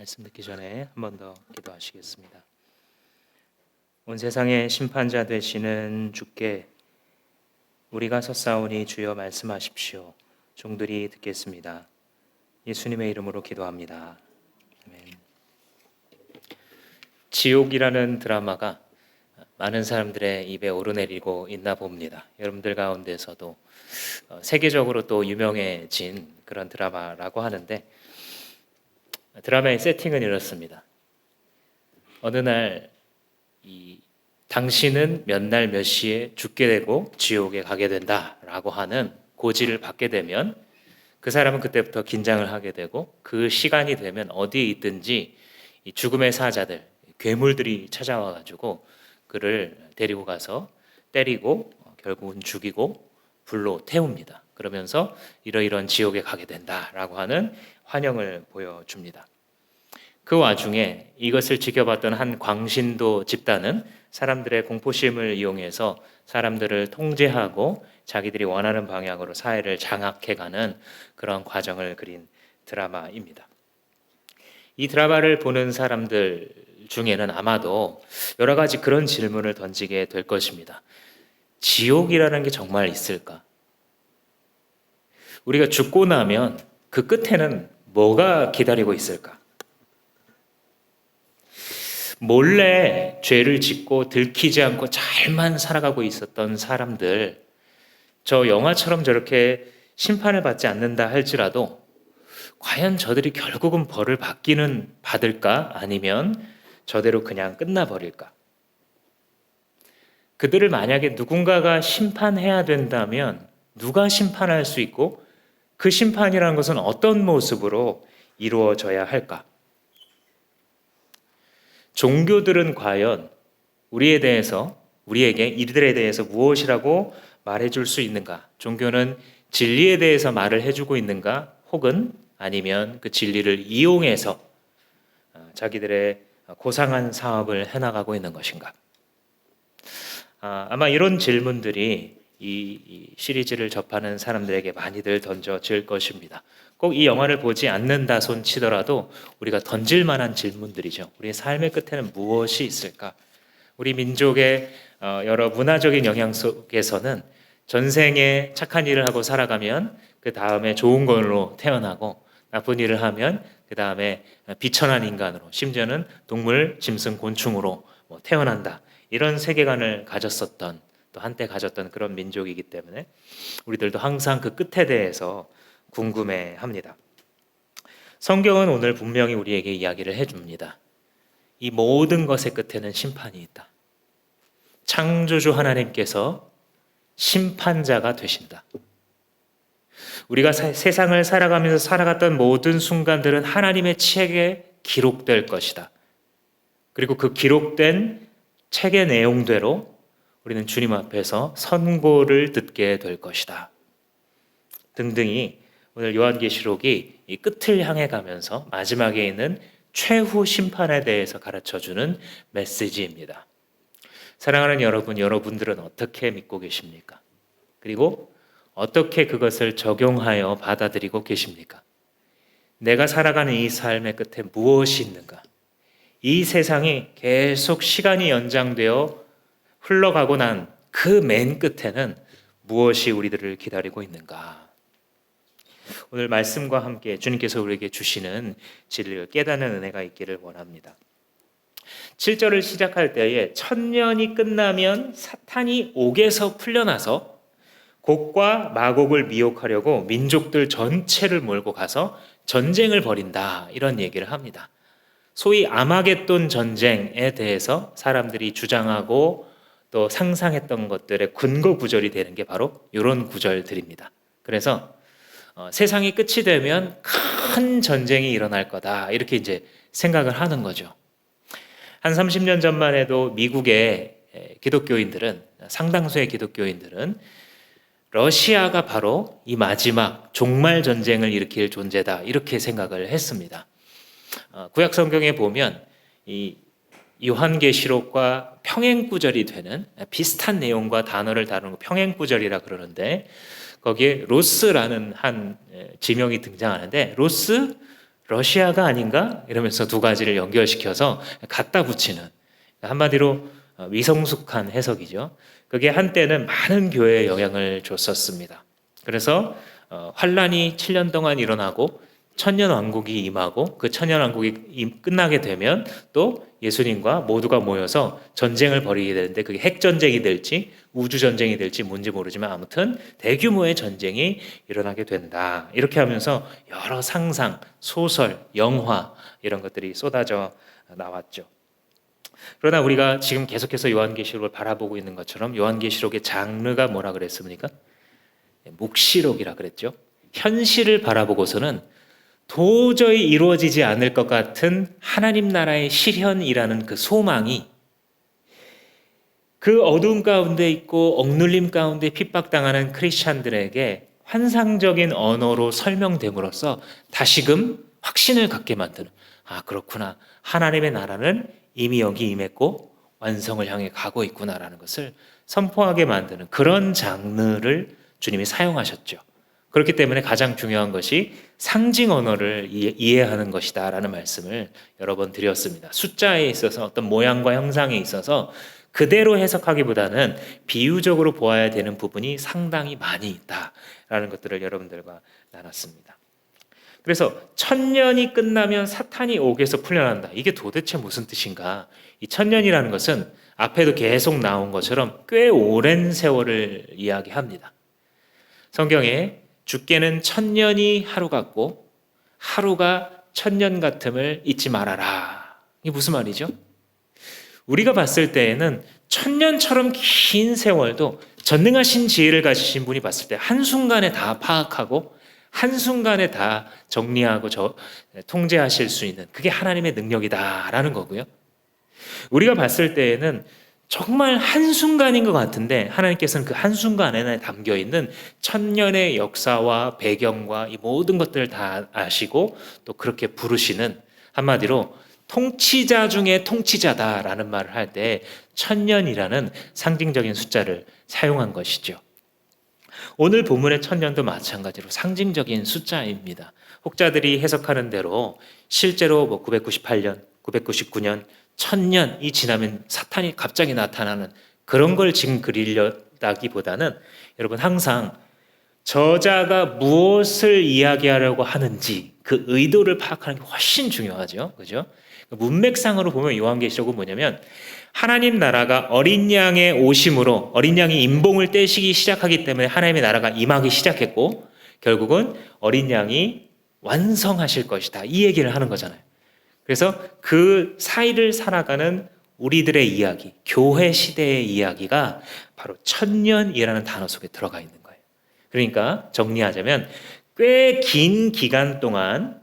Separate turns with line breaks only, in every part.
말씀 듣기 전에 한 번 더 기도하시겠습니다. 온 세상의 심판자 되시는 주께 우리가 섰사오니 주여 말씀하십시오. 종들이 듣겠습니다. 예수님의 이름으로 기도합니다. 아멘. 지옥이라는 드라마가 많은 사람들의 입에 오르내리고 있나 봅니다. 여러분들 가운데서도 세계적으로 또 유명해진 그런 드라마라고 하는데, 드라마의 세팅은 이렇습니다. 어느 날 당신은 몇 날 몇 시에 죽게 되고 지옥에 가게 된다라고 하는 고지를 받게 되면 그 사람은 그때부터 긴장을 하게 되고, 그 시간이 되면 어디에 있든지 이 죽음의 사자들, 괴물들이 찾아와 가지고 그를 데리고 가서 때리고 결국은 죽이고 불로 태웁니다. 그러면서 이러이러한 지옥에 가게 된다라고 하는 환영을 보여줍니다. 그 와중에 이것을 지켜봤던 한 광신도 집단은 사람들의 공포심을 이용해서 사람들을 통제하고 자기들이 원하는 방향으로 사회를 장악해가는 그런 과정을 그린 드라마입니다. 이 드라마를 보는 사람들 중에는 아마도 여러 가지 그런 질문을 던지게 될 것입니다. 지옥이라는 게 정말 있을까? 우리가 죽고 나면 그 끝에는 뭐가 기다리고 있을까? 몰래 죄를 짓고 들키지 않고 잘만 살아가고 있었던 사람들, 저 영화처럼 저렇게 심판을 받지 않는다 할지라도 과연 저들이 결국은 벌을 받기는 받을까? 아니면 저대로 그냥 끝나버릴까? 그들을 만약에 누군가가 심판해야 된다면 누가 심판할 수 있고, 그 심판이라는 것은 어떤 모습으로 이루어져야 할까? 종교들은 과연 우리에게 이들에 대해서 무엇이라고 말해줄 수 있는가? 종교는 진리에 대해서 말을 해주고 있는가? 혹은 아니면 그 진리를 이용해서 자기들의 고상한 사업을 해나가고 있는 것인가? 아마 이런 질문들이 이 시리즈를 접하는 사람들에게 많이들 던져질 것입니다. 꼭 이 영화를 보지 않는다 손 치더라도 우리가 던질 만한 질문들이죠. 우리의 삶의 끝에는 무엇이 있을까? 우리 민족의 여러 문화적인 영향 속에서는 전생에 착한 일을 하고 살아가면 그 다음에 좋은 걸로 태어나고, 나쁜 일을 하면 그 다음에 비천한 인간으로, 심지어는 동물, 짐승, 곤충으로 태어난다. 이런 세계관을 가졌었던, 또 한때 가졌던 그런 민족이기 때문에 우리들도 항상 그 끝에 대해서 궁금해합니다. 성경은 오늘 분명히 우리에게 이야기를 해줍니다. 이 모든 것의 끝에는 심판이 있다. 창조주 하나님께서 심판자가 되신다. 우리가 세상을 살아가면서 살아갔던 모든 순간들은 하나님의 책에 기록될 것이다. 그리고 그 기록된 책의 내용대로 우리는 주님 앞에서 선고를 듣게 될 것이다. 등등이 오늘 요한계시록이 이 끝을 향해 가면서 마지막에 있는 최후 심판에 대해서 가르쳐주는 메시지입니다. 사랑하는 여러분, 여러분들은 어떻게 믿고 계십니까? 그리고 어떻게 그것을 적용하여 받아들이고 계십니까? 내가 살아가는 이 삶의 끝에 무엇이 있는가? 이 세상이 계속 시간이 연장되어 흘러가고 난 그 맨 끝에는 무엇이 우리들을 기다리고 있는가? 오늘 말씀과 함께 주님께서 우리에게 주시는 진리를 깨닫는 은혜가 있기를 원합니다. 7절을 시작할 때에 천년이 끝나면 사탄이 옥에서 풀려나서 곡과 마곡을 미혹하려고 민족들 전체를 몰고 가서 전쟁을 벌인다, 이런 얘기를 합니다. 소위 아마겟돈 전쟁에 대해서 사람들이 주장하고 또 상상했던 것들의 근거 구절이 되는 게 바로 이런 구절들입니다. 그래서 세상이 끝이 되면 큰 전쟁이 일어날 거다, 이렇게 이제 생각을 하는 거죠. 한 30년 전만 해도 미국의 기독교인들은, 상당수의 기독교인들은 러시아가 바로 이 마지막 종말 전쟁을 일으킬 존재다, 이렇게 생각을 했습니다. 구약 성경에 보면 이 요한계시록과 평행구절이 되는 비슷한 내용과 단어를 다루는 평행구절이라 그러는데, 거기에 로스라는 한 지명이 등장하는데, 러시아가 아닌가? 이러면서 두 가지를 연결시켜서 갖다 붙이는, 한마디로 위성숙한 해석이죠. 그게 한때는 많은 교회에 영향을 줬었습니다. 그래서 환란이 7년 동안 일어나고 천년 왕국이 임하고 그 천년 왕국이 끝나게 되면 또 예수님과 모두가 모여서 전쟁을 벌이게 되는데, 그게 핵전쟁이 될지 우주전쟁이 될지 뭔지 모르지만 아무튼 대규모의 전쟁이 일어나게 된다. 이렇게 하면서 여러 상상, 소설, 영화 이런 것들이 쏟아져 나왔죠. 그러나 우리가 지금 계속해서 요한계시록을 바라보고 있는 것처럼 요한계시록의 장르가 뭐라 그랬습니까? 묵시록이라 그랬죠. 현실을 바라보고서는 도저히 이루어지지 않을 것 같은 하나님 나라의 실현이라는 그 소망이 그 어두움 가운데 있고 억눌림 가운데 핍박당하는 크리스찬들에게 환상적인 언어로 설명됨으로써 다시금 확신을 갖게 만드는, 아 그렇구나, 하나님의 나라는 이미 여기 임했고 완성을 향해 가고 있구나라는 것을 선포하게 만드는 그런 장르를 주님이 사용하셨죠. 그렇기 때문에 가장 중요한 것이 상징 언어를 이해하는 것이다 라는 말씀을 여러 번 드렸습니다. 숫자에 있어서 어떤 모양과 형상에 있어서 그대로 해석하기보다는 비유적으로 보아야 되는 부분이 상당히 많이 있다라는 것들을 여러분들과 나눴습니다. 그래서 천년이 끝나면 사탄이 옥에서 풀려난다. 이게 도대체 무슨 뜻인가? 이 천년이라는 것은 앞에도 계속 나온 것처럼 꽤 오랜 세월을 이야기합니다. 성경에 주께는 천년이 하루 같고 하루가 천년 같음을 잊지 말아라. 이게 무슨 말이죠? 우리가 봤을 때에는 천년처럼 긴 세월도 전능하신 지혜를 가지신 분이 봤을 때 한순간에 다 파악하고 한순간에 다 정리하고 통제하실 수 있는, 그게 하나님의 능력이다라는 거고요. 우리가 봤을 때에는 정말 한순간인 것 같은데 하나님께서는 그 한순간에 담겨있는 천년의 역사와 배경과 이 모든 것들을 다 아시고 또 그렇게 부르시는, 한마디로 통치자 중에 통치자다라는 말을 할 때 천년이라는 상징적인 숫자를 사용한 것이죠. 오늘 본문의 천년도 마찬가지로 상징적인 숫자입니다. 혹자들이 해석하는 대로 실제로 998년, 999년, 천년이 지나면 사탄이 갑자기 나타나는 그런 걸 지금 그리려다기보다는 여러분 항상 저자가 무엇을 이야기하려고 하는지 그 의도를 파악하는 게 훨씬 중요하죠. 그죠? 문맥상으로 보면 요한계시록은 뭐냐면 하나님 나라가 어린 양의 오심으로 어린 양이 임봉을 떼시기 시작하기 때문에 하나님의 나라가 임하기 시작했고 결국은 어린 양이 완성하실 것이다. 이 얘기를 하는 거잖아요. 그래서 그 사이를 살아가는 우리들의 이야기, 교회 시대의 이야기가 바로 천년이라는 단어 속에 들어가 있는 거예요. 그러니까 정리하자면 꽤 긴 기간 동안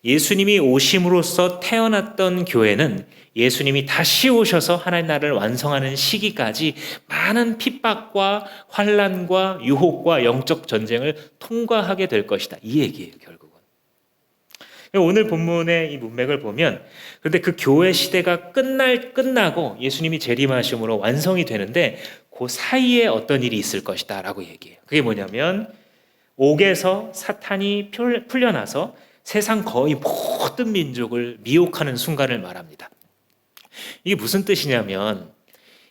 예수님이 오심으로써 태어났던 교회는 예수님이 다시 오셔서 하나님 나라를 완성하는 시기까지 많은 핍박과 환난과 유혹과 영적 전쟁을 통과하게 될 것이다. 이 얘기예요, 결국은. 오늘 본문의 이 문맥을 보면 그런데 그 교회 시대가 끝나고 예수님이 재림하심으로 완성이 되는데 그 사이에 어떤 일이 있을 것이다 라고 얘기해요. 그게 뭐냐면 옥에서 사탄이 풀려나서 세상 거의 모든 민족을 미혹하는 순간을 말합니다. 이게 무슨 뜻이냐면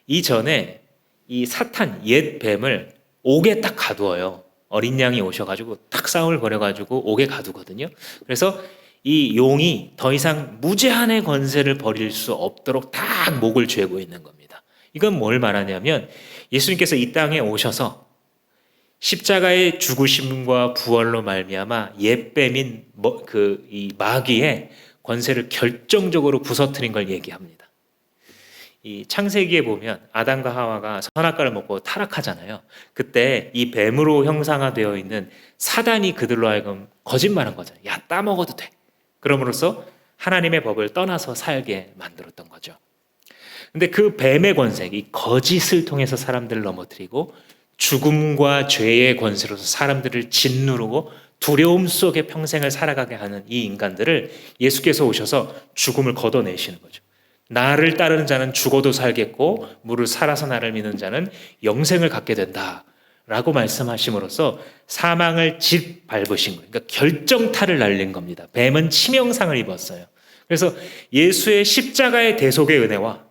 이전에 이 사탄 옛 뱀을 옥에 딱 가두어요. 어린 양이 오셔가지고 딱 싸움을 벌여가지고 옥에 가두거든요. 그래서 이 용이 더 이상 무제한의 권세를 벌일 수 없도록 딱 목을 죄고 있는 겁니다. 이건 뭘 말하냐면 예수님께서 이 땅에 오셔서 십자가의 죽으심과 부활로 말미암아 옛뱀인 이 마귀의 권세를 결정적으로 부서뜨린 걸 얘기합니다. 이 창세기에 보면 아담과 하와가 선악과를 먹고 타락하잖아요. 그때 이 뱀으로 형상화되어 있는 사단이 그들로 하여금 거짓말한 거잖아요. 야, 따먹어도 돼. 그럼으로써 하나님의 법을 떠나서 살게 만들었던 거죠. 근데 그 뱀의 권세, 이 거짓을 통해서 사람들을 넘어뜨리고 죽음과 죄의 권세로서 사람들을 짓누르고 두려움 속에 평생을 살아가게 하는 이 인간들을 예수께서 오셔서 죽음을 걷어내시는 거죠. 나를 따르는 자는 죽어도 살겠고 무릇 살아서 나를 믿는 자는 영생을 갖게 된다 라고 말씀하심으로써 사망을 짓밟으신 거예요. 그러니까 결정타를 날린 겁니다. 뱀은 치명상을 입었어요. 그래서 예수의 십자가의 대속의 은혜와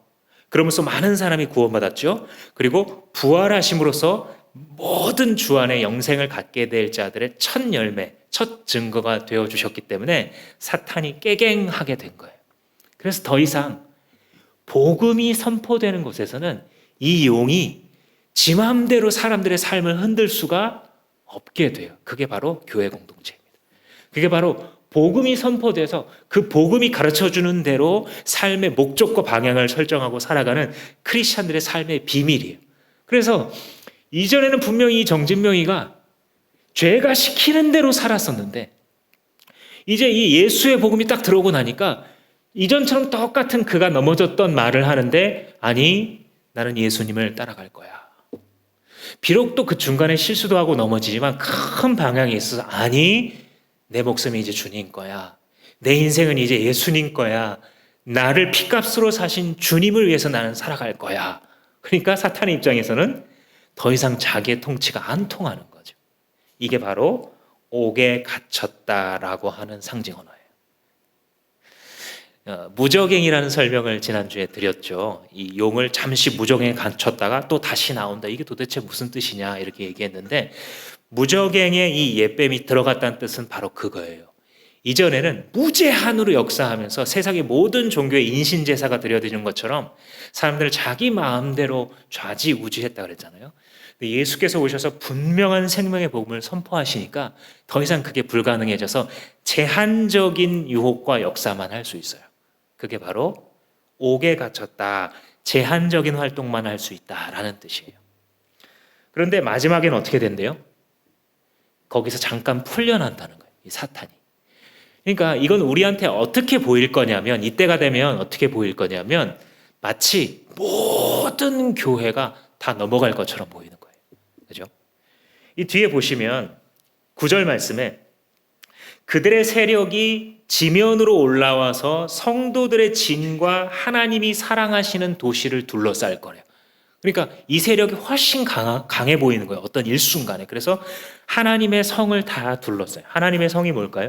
그러면서 많은 사람이 구원받았죠. 그리고 부활하심으로써 모든 주 안에 영생을 갖게 될 자들의 첫 열매, 첫 증거가 되어주셨기 때문에 사탄이 깨갱하게 된 거예요. 그래서 더 이상 복음이 선포되는 곳에서는 이 용이 지 마음대로 사람들의 삶을 흔들 수가 없게 돼요. 그게 바로 교회 공동체입니다. 그게 바로 복음이 선포돼서 그 복음이 가르쳐주는 대로 삶의 목적과 방향을 설정하고 살아가는 크리스찬들의 삶의 비밀이에요. 그래서 이전에는 분명히 정진명이가 죄가 시키는 대로 살았었는데 이제 이 예수의 복음이 딱 들어오고 나니까 이전처럼 똑같은 그가 넘어졌던 말을 하는데 아니 나는 예수님을 따라갈 거야. 비록 또 그 중간에 실수도 하고 넘어지지만 큰 방향이 있어서 아니 내 목숨이 이제 주님 거야. 내 인생은 이제 예수님 거야. 나를 피값으로 사신 주님을 위해서 나는 살아갈 거야. 그러니까 사탄의 입장에서는 더 이상 자기의 통치가 안 통하는 거죠. 이게 바로 옥에 갇혔다라고 하는 상징 언어예요. 무적행이라는 설명을 지난주에 드렸죠. 이 용을 잠시 무적행에 갇혔다가 또 다시 나온다. 이게 도대체 무슨 뜻이냐 이렇게 얘기했는데 무적행에 이 옛뱀이 들어갔다는 뜻은 바로 그거예요. 이전에는 무제한으로 역사하면서 세상의 모든 종교의 인신제사가 드려지는 것처럼 사람들을 자기 마음대로 좌지우지했다 그랬잖아요. 근데 예수께서 오셔서 분명한 생명의 복음을 선포하시니까 더 이상 그게 불가능해져서 제한적인 유혹과 역사만 할 수 있어요. 그게 바로 옥에 갇혔다, 제한적인 활동만 할 수 있다라는 뜻이에요. 그런데 마지막에는 어떻게 된대요? 거기서 잠깐 풀려난다는 거예요. 이 사탄이. 그러니까 이건 우리한테 어떻게 보일 거냐면 이때가 되면 어떻게 보일 거냐면 마치 모든 교회가 다 넘어갈 것처럼 보이는 거예요. 그죠? 이 뒤에 보시면 9절 말씀에 그들의 세력이 지면으로 올라와서 성도들의 진과 하나님이 사랑하시는 도시를 둘러쌀 거래요. 그러니까 이 세력이 훨씬 강해 보이는 거예요. 어떤 일순간에. 그래서 하나님의 성을 다 둘러싸요. 하나님의 성이 뭘까요?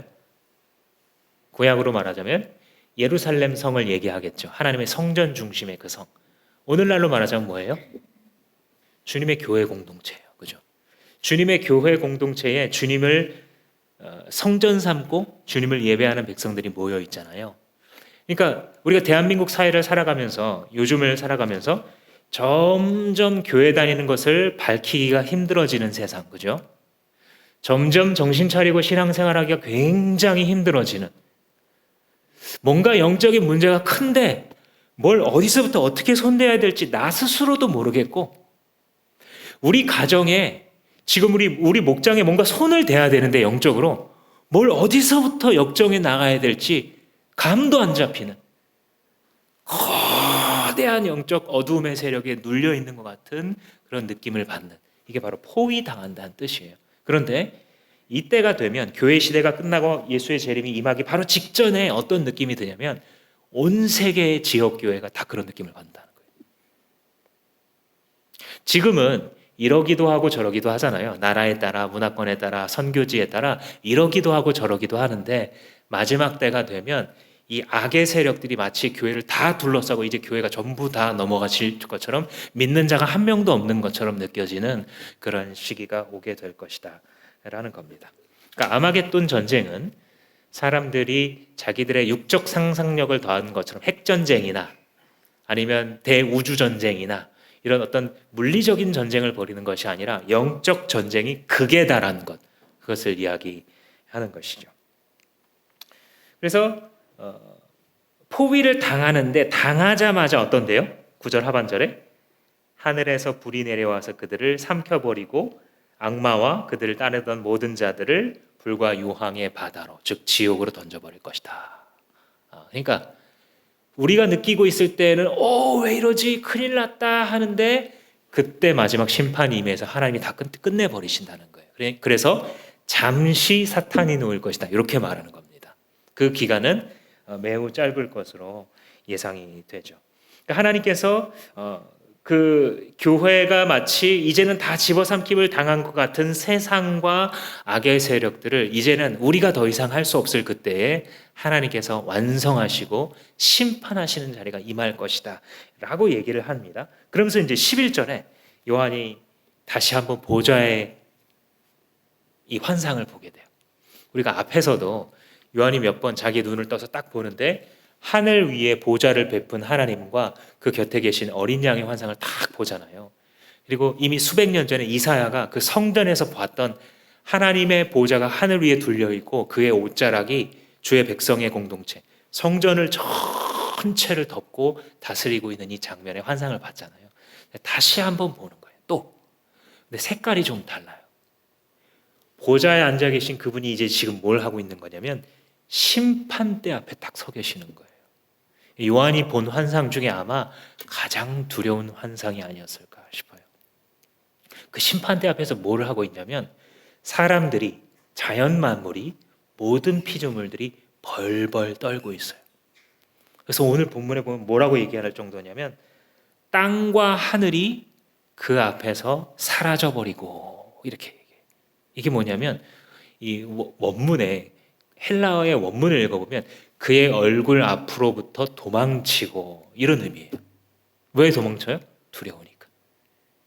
구약으로 말하자면 예루살렘 성을 얘기하겠죠. 하나님의 성전 중심의 그 성. 오늘날로 말하자면 뭐예요? 주님의 교회 공동체예요. 그죠? 주님의 교회 공동체에 주님을 성전 삼고 주님을 예배하는 백성들이 모여 있잖아요. 그러니까 우리가 대한민국 사회를 살아가면서 요즘을 살아가면서 점점 교회 다니는 것을 밝히기가 힘들어지는 세상, 그죠? 점점 정신 차리고 신앙생활하기가 굉장히 힘들어지는 뭔가 영적인 문제가 큰데 뭘 어디서부터 어떻게 손대야 될지 나 스스로도 모르겠고 우리 가정에 지금 우리 목장에 뭔가 손을 대야 되는데 영적으로 뭘 어디서부터 역정해 나가야 될지 감도 안 잡히는 거대한 영적 어두움의 세력에 눌려 있는 것 같은 그런 느낌을 받는 이게 바로 포위당한다는 뜻이에요. 그런데 이때가 되면 교회 시대가 끝나고 예수의 재림이 임하기 바로 직전에 어떤 느낌이 드냐면 온 세계의 지역교회가 다 그런 느낌을 받는다는 거예요. 지금은 이러기도 하고 저러기도 하잖아요. 나라에 따라 문화권에 따라 선교지에 따라 이러기도 하고 저러기도 하는데 마지막 때가 되면 이 악의 세력들이 마치 교회를 다 둘러싸고 이제 교회가 전부 다 넘어가실 것처럼 믿는 자가 한 명도 없는 것처럼 느껴지는 그런 시기가 오게 될 것이다 라는 겁니다. 그러니까 아마겟돈 전쟁은 사람들이 자기들의 육적 상상력을 더한 것처럼 핵전쟁이나 아니면 대우주전쟁이나 이런 어떤 물리적인 전쟁을 벌이는 것이 아니라 영적 전쟁이 극에 달한 것, 그것을 이야기하는 것이죠. 그래서 포위를 당하는데 당하자마자 어떤데요? 9절 하반절에 하늘에서 불이 내려와서 그들을 삼켜버리고 악마와 그들을 따르던 모든 자들을 불과 유황의 바다로 즉 지옥으로 던져버릴 것이다. 그러니까 우리가 느끼고 있을 때는 왜 이러지 큰일 났다 하는데 그때 마지막 심판이 임해서 하나님이 다 끝내버리신다는 거예요. 그래서 잠시 사탄이 놓을 것이다 이렇게 말하는 겁니다. 그 기간은 매우 짧을 것으로 예상이 되죠. 그러니까 하나님께서 그 교회가 마치 이제는 다 집어삼킴을 당한 것 같은 세상과 악의 세력들을 이제는 우리가 더 이상 할 수 없을 그때에 하나님께서 완성하시고 심판하시는 자리가 임할 것이다 라고 얘기를 합니다. 그러면서 이제 11절에 요한이 다시 한번 보좌의 이 환상을 보게 돼요. 우리가 앞에서도 요한이 몇 번 자기 눈을 떠서 딱 보는데 하늘 위에 보좌를 베푼 하나님과 그 곁에 계신 어린 양의 환상을 딱 보잖아요. 그리고 이미 수백 년 전에 이사야가 그 성전에서 봤던 하나님의 보좌가 하늘 위에 둘려 있고 그의 옷자락이 주의 백성의 공동체, 성전을 전체를 덮고 다스리고 있는 이 장면의 환상을 봤잖아요. 다시 한번 보는 거예요. 또. 근데 색깔이 좀 달라요. 보좌에 앉아 계신 그분이 이제 지금 뭘 하고 있는 거냐면 심판대 앞에 딱 서 계시는 거예요. 요한이 본 환상 중에 아마 가장 두려운 환상이 아니었을까 싶어요. 그 심판대 앞에서 뭘 하고 있냐면 사람들이, 자연 만물이, 모든 피조물들이 벌벌 떨고 있어요. 그래서 오늘 본문에 보면 뭐라고 얘기할 정도냐면 땅과 하늘이 그 앞에서 사라져버리고 이렇게 얘기해요. 이게 뭐냐면 이 원문에 헬라어의 원문을 읽어보면 그의 얼굴 앞으로부터 도망치고 이런 의미예요. 왜 도망쳐요? 두려우니까.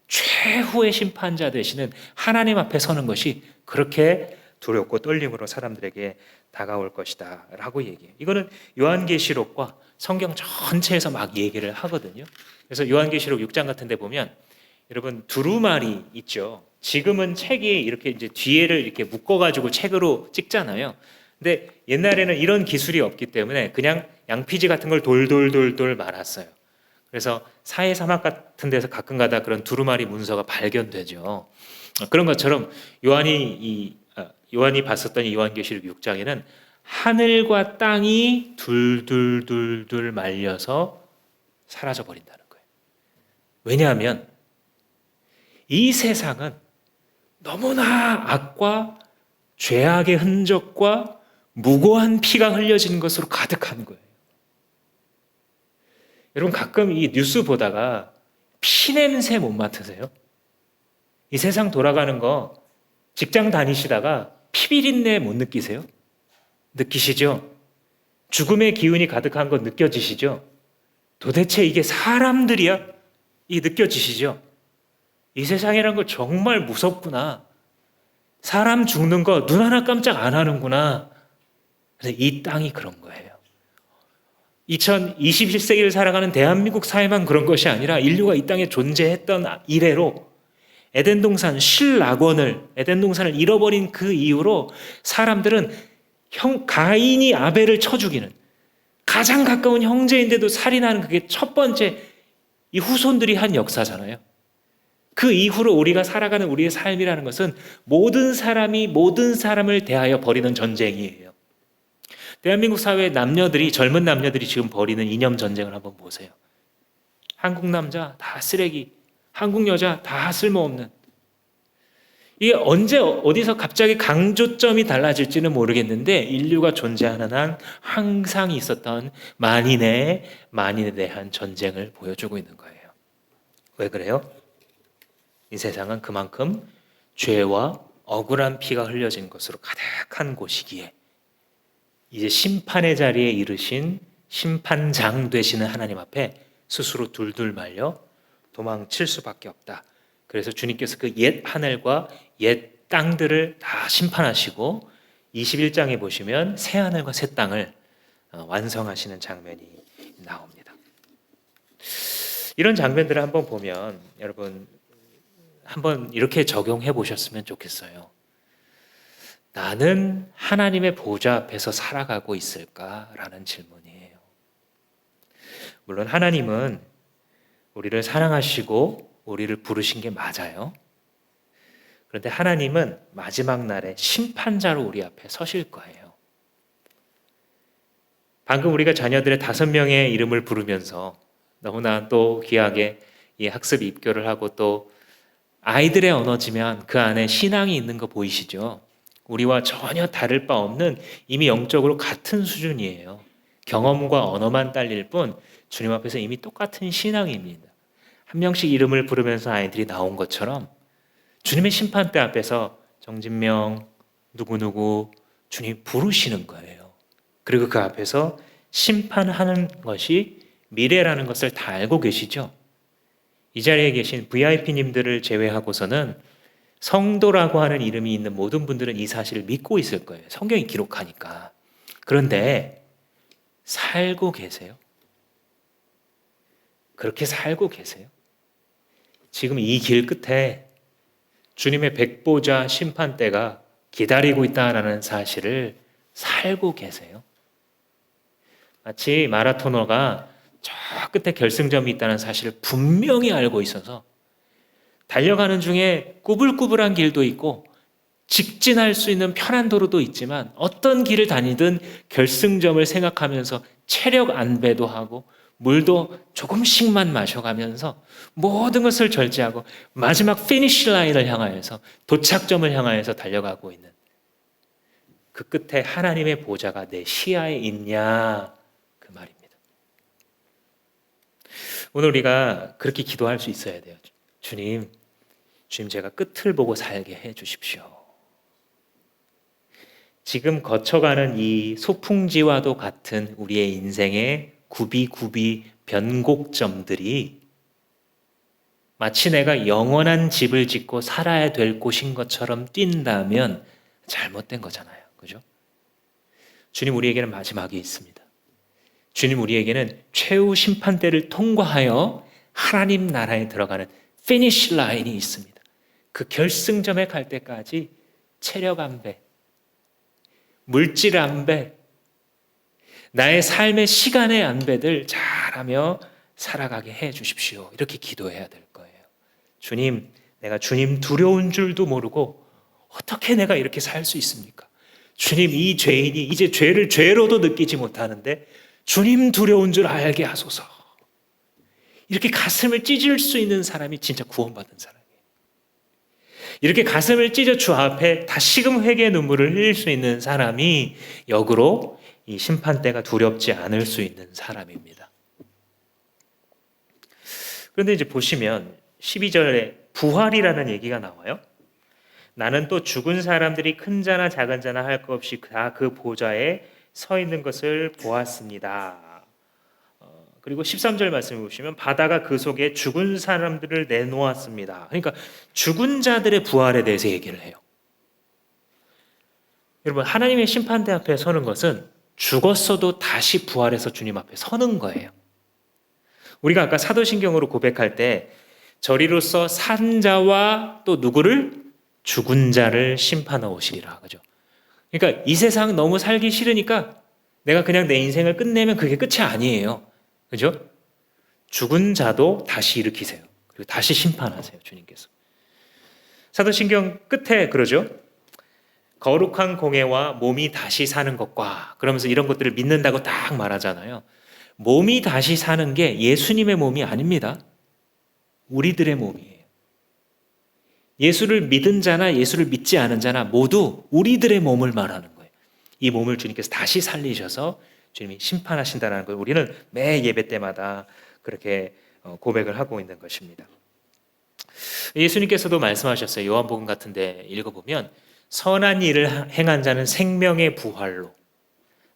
최후의 심판자 되시는 하나님 앞에 서는 것이 그렇게 두렵고 떨림으로 사람들에게 다가올 것이다 라고 얘기해요. 이거는 요한계시록과 성경 전체에서 막 얘기를 하거든요. 그래서 요한계시록 6장 같은 데 보면 여러분 두루마리 있죠. 지금은 책이 이렇게 이제 뒤에를 이렇게 묶어가지고 책으로 찍잖아요. 근데 옛날에는 이런 기술이 없기 때문에 그냥 양피지 같은 걸 돌돌돌돌 말았어요. 그래서 사해 사막 같은 데서 가끔 가다 그런 두루마리 문서가 발견되죠. 그런 것처럼 요한이 봤었던 이 요한계시록 6장에는 하늘과 땅이 둘둘둘둘 말려서 사라져 버린다는 거예요. 왜냐하면 이 세상은 너무나 악과 죄악의 흔적과 무고한 피가 흘려지는 것으로 가득한 거예요. 여러분 가끔 이 뉴스 보다가 피냄새 못 맡으세요? 이 세상 돌아가는 거 직장 다니시다가 피비린내 못 느끼세요? 느끼시죠? 죽음의 기운이 가득한 거 느껴지시죠? 도대체 이게 사람들이야? 이 느껴지시죠? 이 세상이라는 거 정말 무섭구나. 사람 죽는 거 눈 하나 깜짝 안 하는구나. 그래서 이 땅이 그런 거예요. 2021세기를 살아가는 대한민국 사회만 그런 것이 아니라 인류가 이 땅에 존재했던 이래로 에덴 동산을 잃어버린 그 이후로 사람들은 가인이 아벨을 쳐 죽이는 가장 가까운 형제인데도 살인하는 그게 첫 번째 이 후손들이 한 역사잖아요. 그 이후로 우리가 살아가는 우리의 삶이라는 것은 모든 사람이 모든 사람을 대하여 벌이는 전쟁이에요. 대한민국 사회의 젊은 남녀들이 지금 벌이는 이념 전쟁을 한번 보세요. 한국 남자 다 쓰레기, 한국 여자 다 쓸모없는. 이게 언제 어디서 갑자기 강조점이 달라질지는 모르겠는데 인류가 존재하는 한 항상 있었던 만인에 대한 전쟁을 보여주고 있는 거예요. 왜 그래요? 이 세상은 그만큼 죄와 억울한 피가 흘려진 것으로 가득한 곳이기에 이제 심판의 자리에 이르신 심판장 되시는 하나님 앞에 스스로 둘둘 말려 도망칠 수밖에 없다. 그래서 주님께서 그 옛 하늘과 옛 땅들을 다 심판하시고 21장에 보시면 새 하늘과 새 땅을 완성하시는 장면이 나옵니다. 이런 장면들을 한번 보면 여러분 한번 이렇게 적용해 보셨으면 좋겠어요. 나는 하나님의 보좌 앞에서 살아가고 있을까라는 질문이에요. 물론 하나님은 우리를 사랑하시고 우리를 부르신 게 맞아요. 그런데 하나님은 마지막 날에 심판자로 우리 앞에 서실 거예요. 방금 우리가 자녀들의 5명의 이름을 부르면서 너무나 또 귀하게 이 학습 입교를 하고 또 아이들의 언어지만 그 안에 신앙이 있는 거 보이시죠? 우리와 전혀 다를 바 없는 이미 영적으로 같은 수준이에요. 경험과 언어만 딸릴 뿐 주님 앞에서 이미 똑같은 신앙입니다. 한 명씩 이름을 부르면서 아이들이 나온 것처럼 주님의 심판대 앞에서 정진명 누구누구 주님 부르시는 거예요. 그리고 그 앞에서 심판하는 것이 미래라는 것을 다 알고 계시죠? 이 자리에 계신 VIP님들을 제외하고서는 성도라고 하는 이름이 있는 모든 분들은 이 사실을 믿고 있을 거예요. 성경이 기록하니까. 그런데 살고 계세요? 그렇게 살고 계세요? 지금 이 길 끝에 주님의 백보자 심판대가 기다리고 있다는 사실을 살고 계세요? 마치 마라토너가 저 끝에 결승점이 있다는 사실을 분명히 알고 있어서 달려가는 중에 꾸불꾸불한 길도 있고 직진할 수 있는 편한 도로도 있지만 어떤 길을 다니든 결승점을 생각하면서 체력 안배도 하고 물도 조금씩만 마셔가면서 모든 것을 절제하고 마지막 피니시 라인을 향하여서 도착점을 향하여서 달려가고 있는 그 끝에 하나님의 보좌가 내 시야에 있냐 그 말입니다. 오늘 우리가 그렇게 기도할 수 있어야 돼요. 주님 제가 끝을 보고 살게 해 주십시오. 지금 거쳐가는 이 소풍지와도 같은 우리의 인생의 굽이굽이 변곡점들이 마치 내가 영원한 집을 짓고 살아야 될 곳인 것처럼 뛴다면 잘못된 거잖아요. 그죠? 주님 우리에게는 마지막이 있습니다. 주님 우리에게는 최후 심판대를 통과하여 하나님 나라에 들어가는 피니시 라인이 있습니다. 그 결승점에 갈 때까지 체력 안배, 물질 안배, 나의 삶의 시간의 안배들 잘하며 살아가게 해 주십시오. 이렇게 기도해야 될 거예요. 주님, 내가 주님 두려운 줄도 모르고 어떻게 내가 이렇게 살 수 있습니까? 주님, 이 죄인이 이제 죄를 죄로도 느끼지 못하는데 주님 두려운 줄 알게 하소서. 이렇게 가슴을 찢을 수 있는 사람이 진짜 구원받은 사람이에요. 이렇게 가슴을 찢어 주 앞에 다시금 회개의 눈물을 흘릴 수 있는 사람이 역으로 이 심판대가 두렵지 않을 수 있는 사람입니다. 그런데 이제 보시면 12절에 부활이라는 얘기가 나와요. 나는 또 죽은 사람들이 큰 자나 작은 자나 할 것 없이 다 그 보좌에 서 있는 것을 보았습니다. 그리고 13절 말씀을 보시면 바다가 그 속에 죽은 사람들을 내놓았습니다. 그러니까 죽은 자들의 부활에 대해서 얘기를 해요. 여러분, 하나님의 심판대 앞에 서는 것은 죽었어도 다시 부활해서 주님 앞에 서는 거예요. 우리가 아까 사도신경으로 고백할 때 저리로서 산 자와 또 누구를? 죽은 자를 심판하러 오시리라. 그죠? 그러니까 이 세상 너무 살기 싫으니까 내가 그냥 내 인생을 끝내면 그게 끝이 아니에요. 그죠? 죽은 자도 다시 일으키세요. 그리고 다시 심판하세요. 주님께서. 사도신경 끝에 그러죠. 거룩한 공예와 몸이 다시 사는 것과 그러면서 이런 것들을 믿는다고 딱 말하잖아요. 몸이 다시 사는 게 예수님의 몸이 아닙니다. 우리들의 몸이에요. 예수를 믿은 자나 예수를 믿지 않은 자나 모두 우리들의 몸을 말하는 거예요. 이 몸을 주님께서 다시 살리셔서 주님이 심판하신다는 걸 우리는 매 예배 때마다 그렇게 고백을 하고 있는 것입니다. 예수님께서도 말씀하셨어요. 요한복음 같은 데 읽어보면 선한 일을 행한 자는 생명의 부활로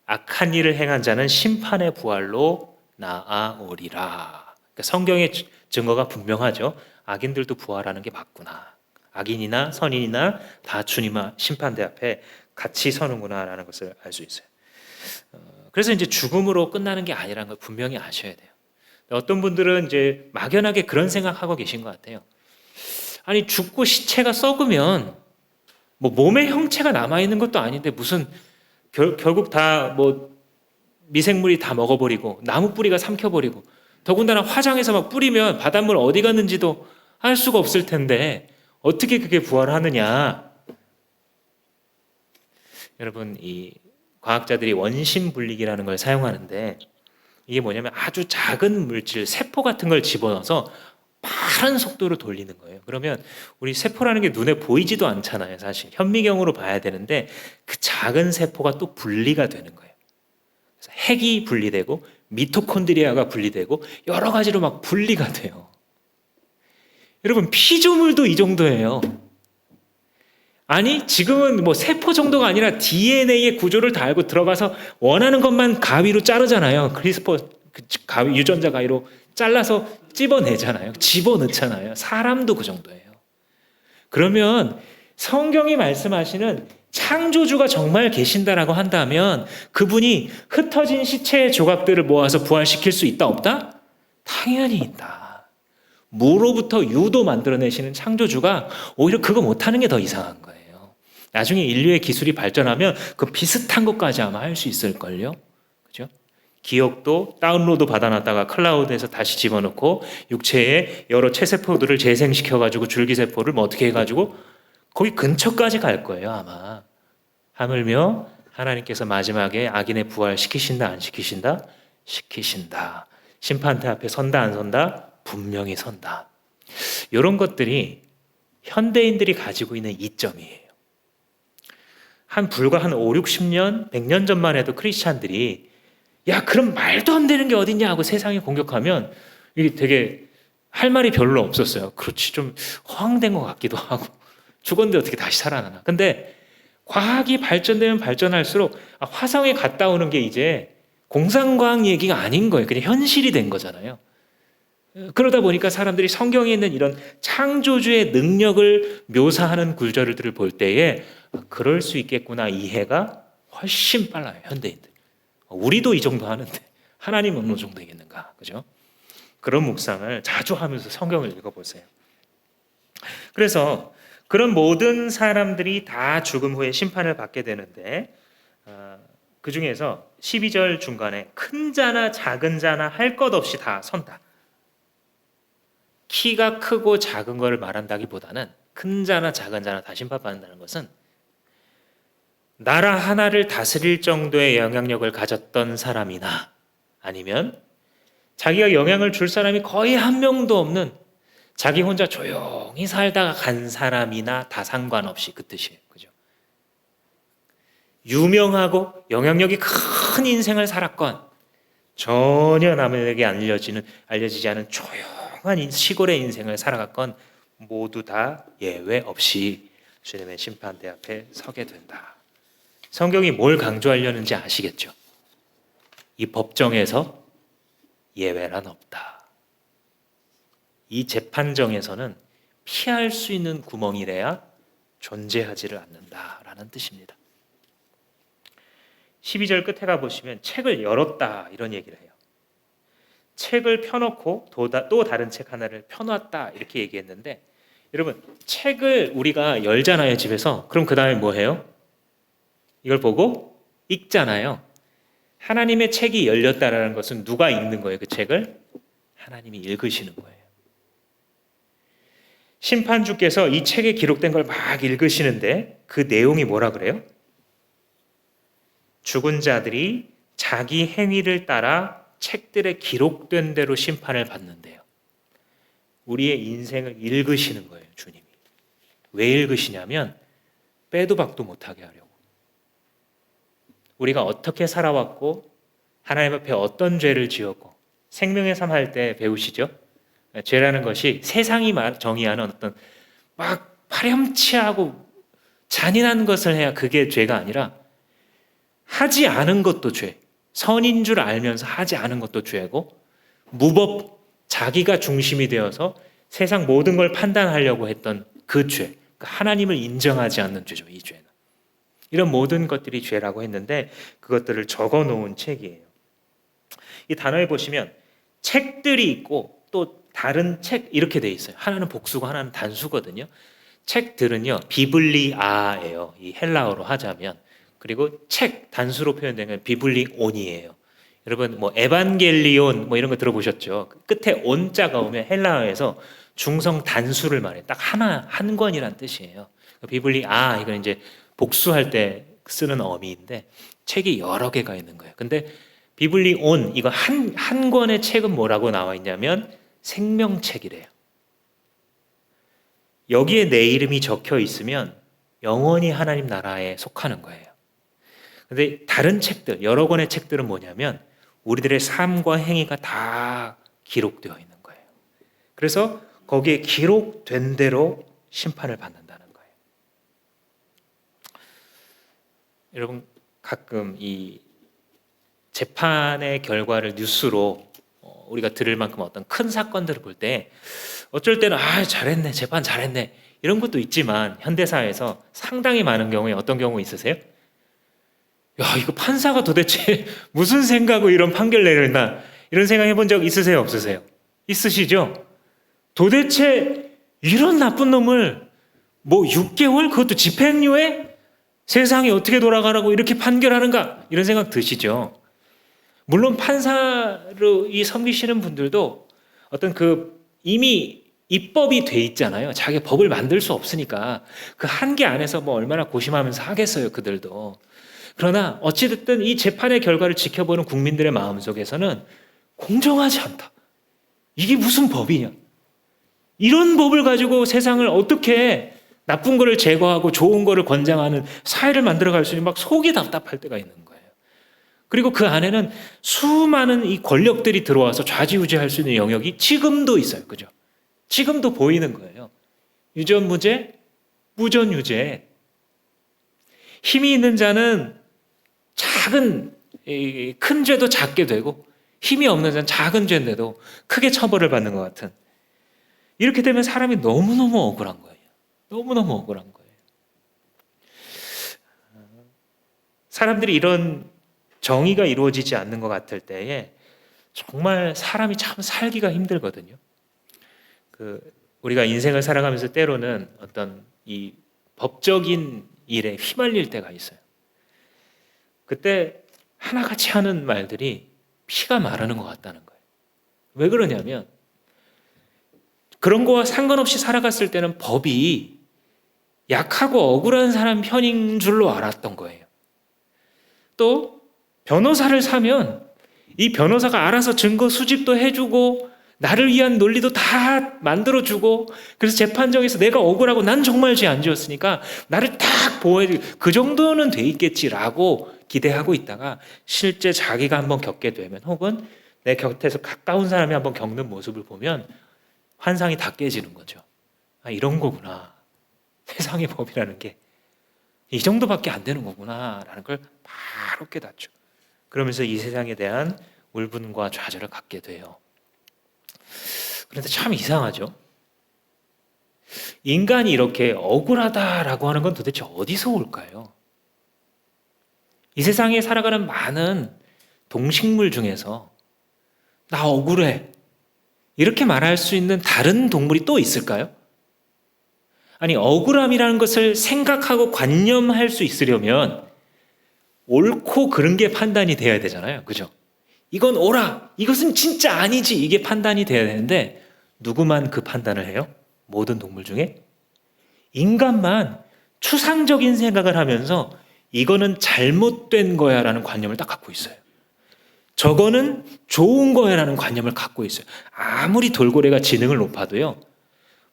악한 일을 행한 자는 심판의 부활로 나아오리라. 그러니까 성경의 증거가 분명하죠. 악인들도 부활하는 게 맞구나. 악인이나 선인이나 다 주님 심판대 앞에 같이 서는구나라는 것을 알 수 있어요. 그래서 이제 죽음으로 끝나는 게 아니라는 걸 분명히 아셔야 돼요. 어떤 분들은 이제 막연하게 그런 생각하고 계신 것 같아요. 아니 죽고 시체가 썩으면 뭐 몸의 형체가 남아 있는 것도 아닌데 무슨 결국 다 뭐 미생물이 다 먹어버리고 나무 뿌리가 삼켜버리고 더군다나 화장해서 막 뿌리면 바닷물 어디 갔는지도 알 수가 없을 텐데 어떻게 그게 부활하느냐? 여러분 이 과학자들이 원심 분리기라는 걸 사용하는데 이게 뭐냐면 아주 작은 물질, 세포 같은 걸 집어넣어서 빠른 속도로 돌리는 거예요. 그러면 우리 세포라는 게 눈에 보이지도 않잖아요. 사실 현미경으로 봐야 되는데 그 작은 세포가 또 분리가 되는 거예요. 그래서 핵이 분리되고 미토콘드리아가 분리되고 여러 가지로 막 분리가 돼요. 여러분, 피조물도 이 정도예요. 아니, 지금은 뭐 세포 정도가 아니라 DNA의 구조를 다 알고 들어가서 원하는 것만 가위로 자르잖아요. 크리스퍼 가위, 유전자 가위로 잘라서 찝어내잖아요. 집어넣잖아요. 사람도 그 정도예요. 그러면 성경이 말씀하시는 창조주가 정말 계신다라고 한다면 그분이 흩어진 시체의 조각들을 모아서 부활시킬 수 있다 없다? 당연히 있다. 무로부터 유도 만들어내시는 창조주가 오히려 그거 못하는 게 더 이상한 거예요. 나중에 인류의 기술이 발전하면 그 비슷한 것까지 아마 할 수 있을걸요. 그죠? 기억도 다운로드 받아놨다가 클라우드에서 다시 집어넣고 육체에 여러 체세포들을 재생시켜가지고 줄기세포를 뭐 어떻게 해가지고 거기 근처까지 갈 거예요 아마. 하물며 하나님께서 마지막에 악인의 부활 시키신다 안 시키신다? 시키신다. 심판대 앞에 선다 안 선다? 분명히 선다. 이런 것들이 현대인들이 가지고 있는 이점이에요. 불과 한 5, 60년, 100년 전만 해도 크리스찬들이 야 그럼 말도 안 되는 게 어딨냐 하고 세상이 공격하면 이게 되게 할 말이 별로 없었어요. 그렇지, 좀 허황된 것 같기도 하고 죽었는데 어떻게 다시 살아나나. 근데 과학이 발전되면 발전할수록 화성에 갔다 오는 게 이제 공상과학 얘기가 아닌 거예요. 그냥 현실이 된 거잖아요. 그러다 보니까 사람들이 성경에 있는 이런 창조주의 능력을 묘사하는 구절들을 볼 때에 그럴 수 있겠구나 이해가 훨씬 빨라요. 현대인들. 우리도 이 정도 하는데 하나님은 어느 정도 되겠는가, 그죠? 그런 묵상을 자주 하면서 성경을 읽어보세요. 그래서 그런 모든 사람들이 다 죽음 후에 심판을 받게 되는데 그 중에서 12절 중간에 큰 자나 작은 자나 할 것 없이 다 선다. 키가 크고 작은 걸 말한다기보다는 큰 자나 작은 자나 다 심판받는다는 것은 나라 하나를 다스릴 정도의 영향력을 가졌던 사람이나 아니면 자기가 영향을 줄 사람이 거의 한 명도 없는 자기 혼자 조용히 살다가 간 사람이나 다 상관없이 그 뜻이에요. 그죠? 유명하고 영향력이 큰 인생을 살았건 전혀 남에게 알려지지 않은 조용한 시골의 인생을 살아갔건 모두 다 예외 없이 주님의 심판대 앞에 서게 된다. 성경이 뭘 강조하려는지 아시겠죠? 이 법정에서 예외란 없다. 이 재판정에서는 피할 수 있는 구멍이래야 존재하지를 않는다라는 뜻입니다. 12절 끝에 가보시면 책을 열었다 이런 얘기를 해요. 책을 펴놓고 또 다른 책 하나를 펴놨다 이렇게 얘기했는데 여러분 책을 우리가 열잖아요 집에서. 그럼 그 다음에 뭐 해요? 이걸 보고 읽잖아요. 하나님의 책이 열렸다라는 것은 누가 읽는 거예요? 그 책을? 하나님이 읽으시는 거예요. 심판주께서 이 책에 기록된 걸 막 읽으시는데 그 내용이 뭐라 그래요? 죽은 자들이 자기 행위를 따라 책들에 기록된 대로 심판을 받는데요. 우리의 인생을 읽으시는 거예요, 주님이. 왜 읽으시냐면 빼도 박도 못하게 하려고. 우리가 어떻게 살아왔고 하나님 앞에 어떤 죄를 지었고 생명의 삶 할 때 배우시죠? 죄라는 것이 세상이 정의하는 어떤 막 파렴치하고 잔인한 것을 해야 그게 죄가 아니라 하지 않은 것도 죄. 선인 줄 알면서 하지 않은 것도 죄고 무법 자기가 중심이 되어서 세상 모든 걸 판단하려고 했던 그 죄. 하나님을 인정하지 않는 죄죠. 이 죄는. 이런 모든 것들이 죄라고 했는데 그것들을 적어 놓은 책이에요. 이 단어에 보시면 책들이 있고 또 다른 책 이렇게 돼 있어요. 하나는 복수고 하나는 단수거든요. 책들은요 비블리아예요. 이 헬라어로 하자면. 그리고 책 단수로 표현된 건 비블리온이에요. 여러분 뭐 에반겔리온 뭐 이런 거 들어보셨죠? 끝에 온자가 오면 헬라어에서 중성 단수를 말해요. 딱 하나 한 권이란 뜻이에요. 비블리아 이건 이제 복수할 때 쓰는 어미인데 책이 여러 개가 있는 거예요. 근데 비블리온 이거 한 권의 책은 뭐라고 나와 있냐면 생명책이래요. 여기에 내 이름이 적혀 있으면 영원히 하나님 나라에 속하는 거예요. 근데 다른 책들, 여러 권의 책들은 뭐냐면 우리들의 삶과 행위가 다 기록되어 있는 거예요. 그래서 거기에 기록된 대로 심판을 받는다는 거예요. 여러분, 가끔 이 재판의 결과를 뉴스로 우리가 들을 만큼 어떤 큰 사건들을 볼 때 어쩔 때는 잘했네, 재판 잘했네 이런 것도 있지만 현대사회에서 상당히 많은 경우에 어떤 경우 있으세요? 이거 판사가 도대체 무슨 생각으로 이런 판결 내렸나 이런 생각 해본 적 있으세요, 없으세요? 있으시죠? 도대체 이런 나쁜 놈을 6개월 그것도 집행유예? 세상이 어떻게 돌아가라고 이렇게 판결하는가 이런 생각 드시죠? 물론 판사로 섬기시는 분들도 어떤 이미 입법이 돼 있잖아요. 자기 법을 만들 수 없으니까 그 한계 안에서 얼마나 고심하면서 하겠어요, 그들도. 그러나 어찌됐든 이 재판의 결과를 지켜보는 국민들의 마음속에서는 공정하지 않다. 이게 무슨 법이냐? 이런 법을 가지고 세상을 어떻게 나쁜 거를 제거하고 좋은 거를 권장하는 사회를 만들어갈 수 있는 막 속이 답답할 때가 있는 거예요. 그리고 그 안에는 수많은 이 권력들이 들어와서 좌지우지할 수 있는 영역이 지금도 있어요. 그죠? 지금도 보이는 거예요. 유전무죄, 무전유죄. 힘이 있는 자는 큰 죄도 작게 되고 힘이 없는 자는 작은 죄인데도 크게 처벌을 받는 것 같은. 이렇게 되면 사람이 너무너무 억울한 거예요. 너무너무 억울한 거예요. 사람들이 이런 정의가 이루어지지 않는 것 같을 때에 정말 사람이 참 살기가 힘들거든요. 우리가 인생을 살아가면서 때로는 어떤 이 법적인 일에 휘말릴 때가 있어요. 그때 하나같이 하는 말들이 피가 마르는 것 같다는 거예요. 왜 그러냐면 그런 거와 상관없이 살아갔을 때는 법이 약하고 억울한 사람 편인 줄로 알았던 거예요. 또 변호사를 사면 이 변호사가 알아서 증거 수집도 해주고 나를 위한 논리도 다 만들어주고 그래서 재판정에서 내가 억울하고 난 정말 죄 안 지었으니까 나를 딱 보호해주고 그 정도는 돼 있겠지라고 기대하고 있다가 실제 자기가 한번 겪게 되면 혹은 내 곁에서 가까운 사람이 한번 겪는 모습을 보면 환상이 다 깨지는 거죠. 이런 거구나. 세상의 법이라는 게 이 정도밖에 안 되는 거구나 라는 걸 바로 깨닫죠. 그러면서 이 세상에 대한 울분과 좌절을 갖게 돼요. 그런데 참 이상하죠. 인간이 이렇게 억울하다라고 하는 건 도대체 어디서 올까요? 이 세상에 살아가는 많은 동식물 중에서 나 억울해 이렇게 말할 수 있는 다른 동물이 또 있을까요? 아니, 억울함이라는 것을 생각하고 관념할 수 있으려면 옳고 그른 게 판단이 돼야 되잖아요. 그죠? 이건 옳아, 이것은 진짜 아니지, 이게 판단이 돼야 되는데 누구만 그 판단을 해요? 모든 동물 중에? 인간만 추상적인 생각을 하면서 이거는 잘못된 거야 라는 관념을 딱 갖고 있어요. 저거는 좋은 거야 라는 관념을 갖고 있어요. 아무리 돌고래가 지능을 높아도요,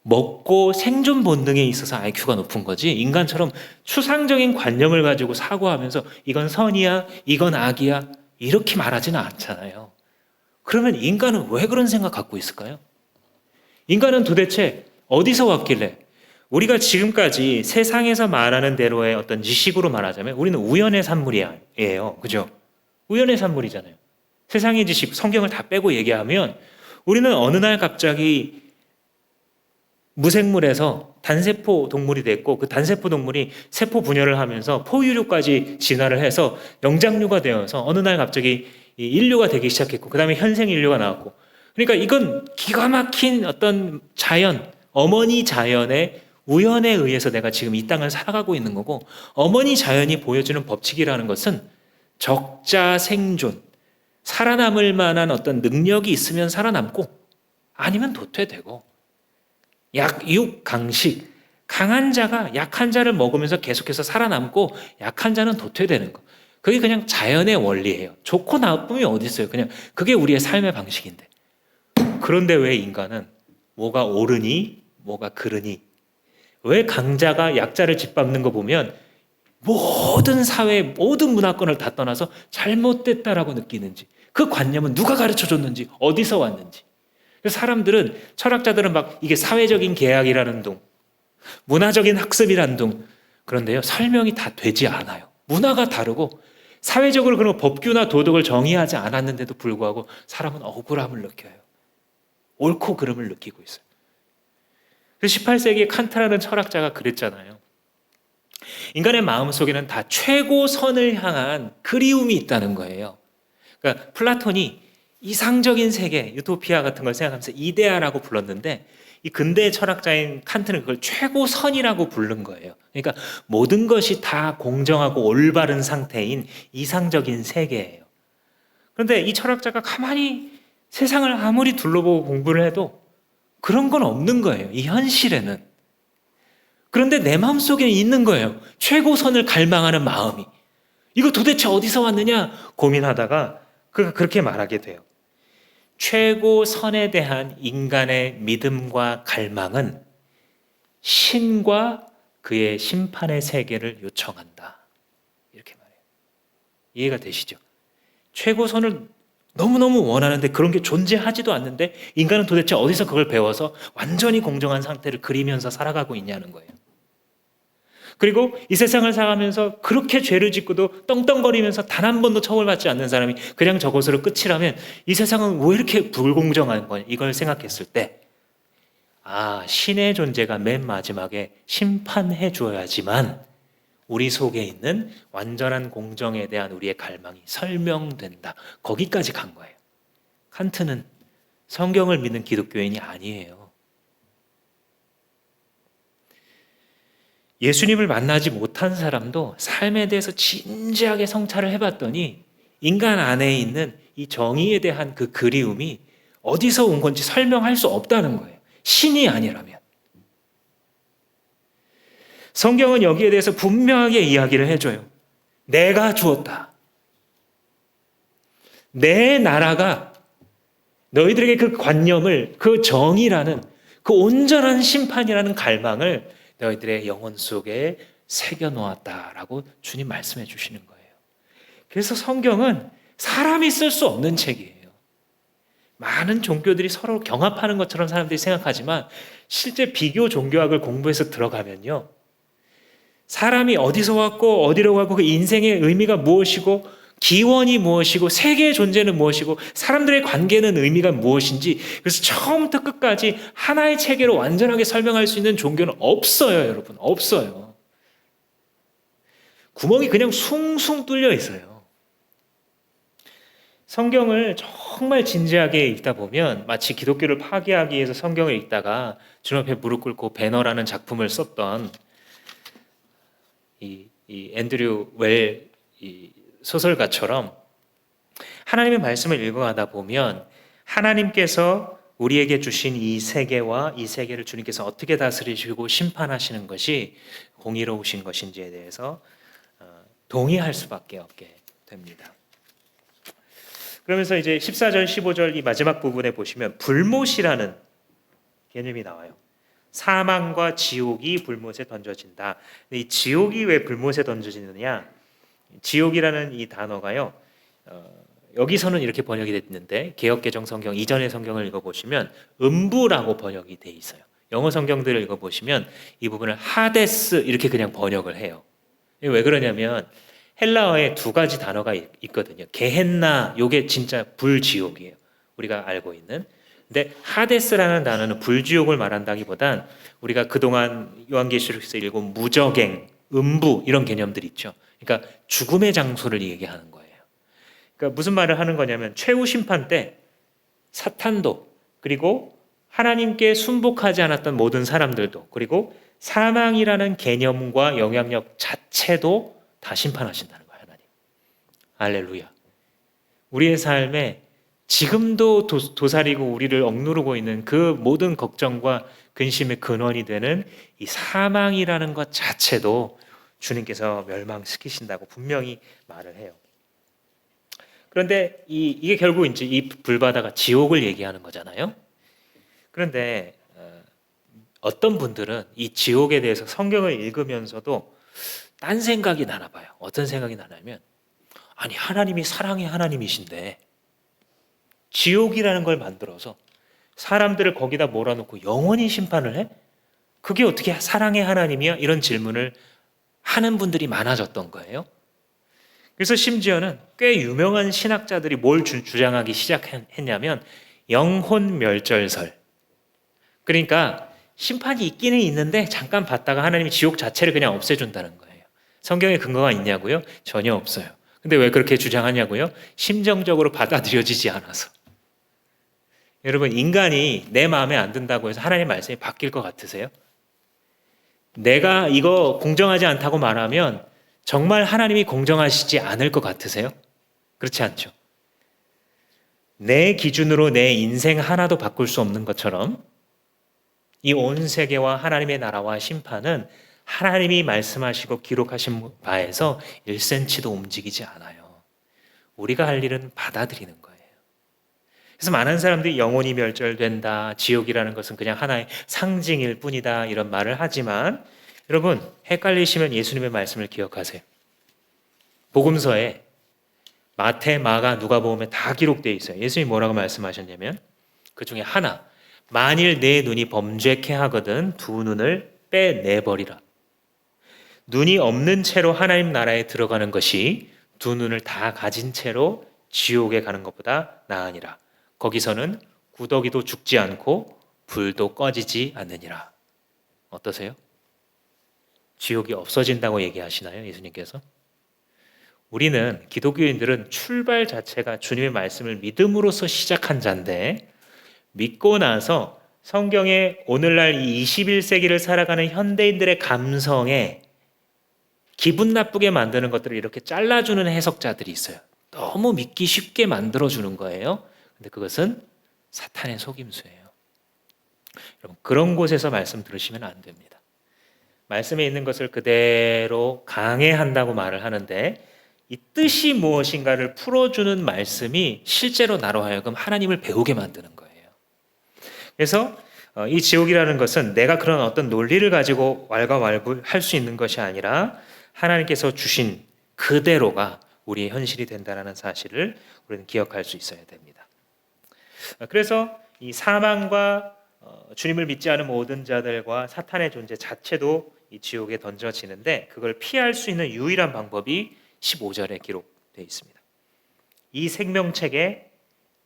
먹고 생존 본능에 있어서 IQ가 높은 거지 인간처럼 추상적인 관념을 가지고 사고하면서 이건 선이야, 이건 악이야 이렇게 말하지는 않잖아요. 그러면 인간은 왜 그런 생각 갖고 있을까요? 인간은 도대체 어디서 왔길래 우리가 지금까지 세상에서 말하는 대로의 어떤 지식으로 말하자면 우리는 우연의 산물이에요. 그죠? 우연의 산물이잖아요. 세상의 지식, 성경을 다 빼고 얘기하면 우리는 어느 날 갑자기 무생물에서 단세포 동물이 됐고 그 단세포 동물이 세포 분열을 하면서 포유류까지 진화를 해서 영장류가 되어서 어느 날 갑자기 인류가 되기 시작했고 그 다음에 현생 인류가 나왔고, 그러니까 이건 기가 막힌 어떤 자연, 어머니 자연의 우연에 의해서 내가 지금 이 땅을 살아가고 있는 거고, 어머니 자연이 보여주는 법칙이라는 것은 적자 생존, 살아남을 만한 어떤 능력이 있으면 살아남고 아니면 도태되고, 약육 강식, 강한 자가 약한 자를 먹으면서 계속해서 살아남고 약한 자는 도태되는 거. 그게 그냥 자연의 원리예요. 좋고 나쁨이 어디 있어요. 그냥 그게 우리의 삶의 방식인데. 그런데 왜 인간은 뭐가 옳으니 뭐가 그르니, 왜 강자가 약자를 짓밟는 거 보면 모든 사회, 모든 문화권을 다 떠나서 잘못됐다라고 느끼는지, 그 관념은 누가 가르쳐줬는지, 어디서 왔는지. 사람들은, 철학자들은 막 이게 사회적인 계약이라는 둥, 문화적인 학습이라는 둥, 그런데요, 설명이 다 되지 않아요. 문화가 다르고 사회적으로 그런 법규나 도덕을 정의하지 않았는데도 불구하고 사람은 억울함을 느껴요. 옳고 그름을 느끼고 있어요. 그래서 18세기에 칸트라는 철학자가 그랬잖아요. 인간의 마음속에는 다 최고선을 향한 그리움이 있다는 거예요. 그러니까 플라톤이 이상적인 세계, 유토피아 같은 걸 생각하면서 이데아라고 불렀는데, 이 근대 철학자인 칸트는 그걸 최고선이라고 부른 거예요. 그러니까 모든 것이 다 공정하고 올바른 상태인 이상적인 세계예요. 그런데 이 철학자가 가만히 세상을 아무리 둘러보고 공부를 해도 그런 건 없는 거예요, 이 현실에는. 그런데 내 마음속에 있는 거예요, 최고선을 갈망하는 마음이. 이거 도대체 어디서 왔느냐 고민하다가 그가 그렇게 말하게 돼요. 최고선에 대한 인간의 믿음과 갈망은 신과 그의 심판의 세계를 요청한다. 이렇게 말해요. 이해가 되시죠? 최고선을 너무너무 원하는데 그런 게 존재하지도 않는데 인간은 도대체 어디서 그걸 배워서 완전히 공정한 상태를 그리면서 살아가고 있냐는 거예요. 그리고 이 세상을 살아가면서 그렇게 죄를 짓고도 떵떵거리면서 단 한 번도 처벌받지 않는 사람이 그냥 저것으로 끝이라면 이 세상은 왜 이렇게 불공정한 거냐, 이걸 생각했을 때, 신의 존재가 맨 마지막에 심판해 줘야지만 우리 속에 있는 완전한 공정에 대한 우리의 갈망이 설명된다. 거기까지 간 거예요. 칸트는 성경을 믿는 기독교인이 아니에요. 예수님을 만나지 못한 사람도 삶에 대해서 진지하게 성찰을 해봤더니 인간 안에 있는 이 정의에 대한 그 그리움이 어디서 온 건지 설명할 수 없다는 거예요, 신이 아니라면. 성경은 여기에 대해서 분명하게 이야기를 해줘요. 내가 주었다. 내 나라가 너희들에게 그 관념을, 그 정의라는, 그 온전한 심판이라는 갈망을 너희들의 영혼 속에 새겨놓았다라고 주님 말씀해 주시는 거예요. 그래서 성경은 사람이 쓸 수 없는 책이에요. 많은 종교들이 서로 경합하는 것처럼 사람들이 생각하지만 실제 비교 종교학을 공부해서 들어가면요, 사람이 어디서 왔고 어디로 가고 그 인생의 의미가 무엇이고 기원이 무엇이고 세계의 존재는 무엇이고 사람들의 관계는 의미가 무엇인지, 그래서 처음부터 끝까지 하나의 체계로 완전하게 설명할 수 있는 종교는 없어요, 여러분. 없어요. 구멍이 그냥 숭숭 뚫려 있어요. 성경을 정말 진지하게 읽다 보면 마치 기독교를 파괴하기 위해서 성경을 읽다가 주님 앞에 무릎 꿇고 배너라는 작품을 썼던 이 앤드류 웰 소설가처럼 하나님의 말씀을 읽어가다 보면 하나님께서 우리에게 주신 이 세계와 이 세계를 주님께서 어떻게 다스리시고 심판하시는 것이 공의로우신 것인지에 대해서 동의할 수밖에 없게 됩니다. 그러면서 이제 14절, 15절 이 마지막 부분에 보시면 불못이라는 개념이 나와요. 사망과 지옥이 불못에 던져진다. 이 지옥이 왜 불못에 던져지느냐? 지옥이라는 이 단어가요, 여기서는 이렇게 번역이 됐는데 개역개정 성경 이전의 성경을 읽어보시면 음부라고 번역이 돼 있어요. 영어 성경들을 읽어보시면 이 부분을 하데스 이렇게 그냥 번역을 해요. 왜 그러냐면 헬라어에 두 가지 단어가 있거든요. 게헨나, 요게 진짜 불지옥이에요, 우리가 알고 있는. 근데 하데스라는 단어는 불지옥을 말한다기보단 우리가 그동안 요한계시록에서 읽은 무저갱, 음부 이런 개념들 있죠. 그러니까 죽음의 장소를 얘기하는 거예요. 그러니까 무슨 말을 하는 거냐면 최후 심판 때 사탄도, 그리고 하나님께 순복하지 않았던 모든 사람들도, 그리고 사망이라는 개념과 영향력 자체도 다 심판하신다는 거예요, 하나님. 할렐루야. 우리의 삶에 지금도 도사리고 우리를 억누르고 있는 그 모든 걱정과 근심의 근원이 되는 이 사망이라는 것 자체도 주님께서 멸망시키신다고 분명히 말을 해요. 그런데 이게 결국 이제 이 불바다가 지옥을 얘기하는 거잖아요. 그런데 어떤 분들은 이 지옥에 대해서 성경을 읽으면서도 딴 생각이 나나 봐요. 어떤 생각이 나냐면, 아니 하나님이 사랑의 하나님이신데 지옥이라는 걸 만들어서 사람들을 거기다 몰아놓고 영원히 심판을 해? 그게 어떻게 사랑의 하나님이야? 이런 질문을 하는 분들이 많아졌던 거예요. 그래서 심지어는 꽤 유명한 신학자들이 뭘 주장하기 시작했냐면 영혼 멸절설. 그러니까 심판이 있기는 있는데 잠깐 봤다가 하나님이 지옥 자체를 그냥 없애준다는 거예요. 성경에 근거가 있냐고요? 전혀 없어요. 근데 왜 그렇게 주장하냐고요? 심정적으로 받아들여지지 않아서. 여러분, 인간이 내 마음에 안 든다고 해서 하나님 말씀이 바뀔 것 같으세요? 내가 이거 공정하지 않다고 말하면 정말 하나님이 공정하시지 않을 것 같으세요? 그렇지 않죠. 내 기준으로 내 인생 하나도 바꿀 수 없는 것처럼 이 온 세계와 하나님의 나라와 심판은 하나님이 말씀하시고 기록하신 바에서 1cm도 움직이지 않아요. 우리가 할 일은 받아들이는 거예요. 그래서 많은 사람들이 영혼이 멸절된다, 지옥이라는 것은 그냥 하나의 상징일 뿐이다 이런 말을 하지만 여러분 헷갈리시면 예수님의 말씀을 기억하세요. 복음서에 마태, 마가, 누가복음에 다 기록되어 있어요. 예수님이 뭐라고 말씀하셨냐면 그 중에 하나, 만일 내 눈이 범죄케 하거든 두 눈을 빼내버리라. 눈이 없는 채로 하나님 나라에 들어가는 것이 두 눈을 다 가진 채로 지옥에 가는 것보다 나으니라. 거기서는 구더기도 죽지 않고 불도 꺼지지 않느니라. 어떠세요? 지옥이 없어진다고 얘기하시나요? 예수님께서? 우리는 기독교인들은 출발 자체가 주님의 말씀을 믿음으로써 시작한 자인데 믿고 나서 성경의 오늘날 이 21세기를 살아가는 현대인들의 감성에 기분 나쁘게 만드는 것들을 이렇게 잘라주는 해석자들이 있어요. 너무 믿기 쉽게 만들어주는 거예요. 근데 그것은 사탄의 속임수예요. 여러분, 그런 곳에서 말씀 들으시면 안 됩니다. 말씀에 있는 것을 그대로 강해한다고 말을 하는데 이 뜻이 무엇인가를 풀어주는 말씀이 실제로 나로 하여금 하나님을 배우게 만드는 거예요. 그래서 이 지옥이라는 것은 내가 그런 어떤 논리를 가지고 왈가왈부할 수 있는 것이 아니라 하나님께서 주신 그대로가 우리의 현실이 된다는 사실을 우리는 기억할 수 있어야 됩니다. 그래서 이 사망과 주님을 믿지 않은 모든 자들과 사탄의 존재 자체도 이 지옥에 던져지는데 그걸 피할 수 있는 유일한 방법이 15절에 기록되어 있습니다. 이 생명책에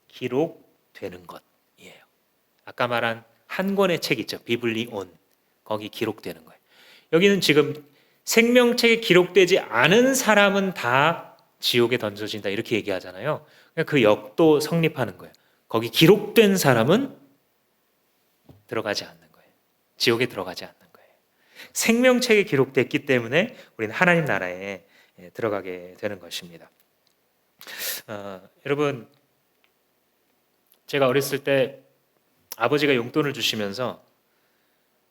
기록되는 것이에요. 아까 말한 한 권의 책 있죠. 비블리온. 거기 기록되는 거예요. 여기는 지금 생명책에 기록되지 않은 사람은 다 지옥에 던져진다 이렇게 얘기하잖아요. 그 역도 성립하는 거예요. 거기 기록된 사람은 들어가지 않는 거예요. 지옥에 들어가지 않는 거예요. 생명책에 기록됐기 때문에 우리는 하나님 나라에 들어가게 되는 것입니다. 여러분, 제가 어렸을 때 아버지가 용돈을 주시면서